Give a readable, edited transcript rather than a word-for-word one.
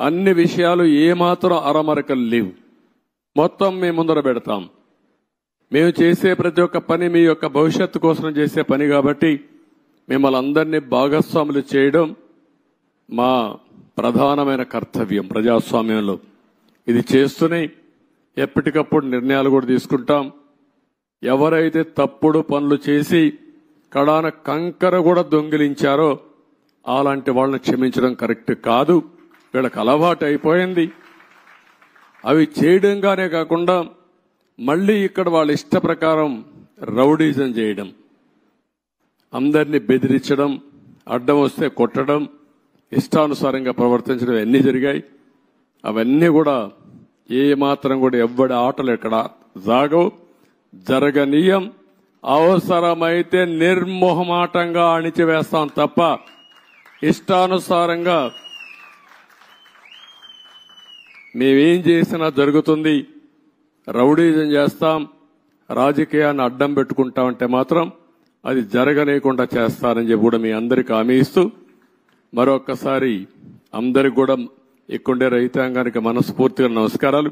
అన్ని విషయాలు ఏమాత్రం అరమరకలు లేవు. మొత్తం మేము ముందర పెడతాం. మేము చేసే ప్రతి ఒక్క పని మీ యొక్క భవిష్యత్తు కోసం చేసే పని కాబట్టి మిమ్మల్ని అందరినీ భాగస్వాములు చేయడం మా ప్రధానమైన కర్తవ్యం ప్రజాస్వామ్యంలో. ఇది చేస్తూనే ఎప్పటికప్పుడు నిర్ణయాలు కూడా తీసుకుంటాం. ఎవరైతే తప్పుడు పనులు చేసి కడాన కంకర కూడా దొంగిలించారో అలాంటి వాళ్ళని క్షమించడం కరెక్ట్ కాదు. వీళ్ళకి అలవాటు అయిపోయింది. అవి చేయడంగానే కాకుండా మళ్లీ ఇక్కడ వాళ్ళ ఇష్ట ప్రకారం రౌడీజం చేయడం, అందరినీ బెదిరించడం, అడ్డం వస్తే కొట్టడం, ఇష్టానుసారంగా ప్రవర్తించడం అన్నీ జరిగాయి. అవన్నీ కూడా ఏ మాత్రం కూడా ఎవ్వడి ఆటలు ఎక్కడ జరగనీయం. అవసరమైతే నిర్మోహమాటంగా అణిచివేస్తాం తప్ప ఇష్టానుసారంగా మేమేం చేసినా జరుగుతుంది. రౌడీజం చేస్తాం, రాజకీయాన్ని అడ్డం పెట్టుకుంటామంటే మాత్రం అది జరగనీయకుండా చేస్తారని చెప్పి కూడా మీ అందరికీ హామీ ఇస్తూ మరొక్కసారి అందరికి కూడా ఇక్కడుండే రైతాంగానికి మనస్ఫూర్తిగా నమస్కారాలు.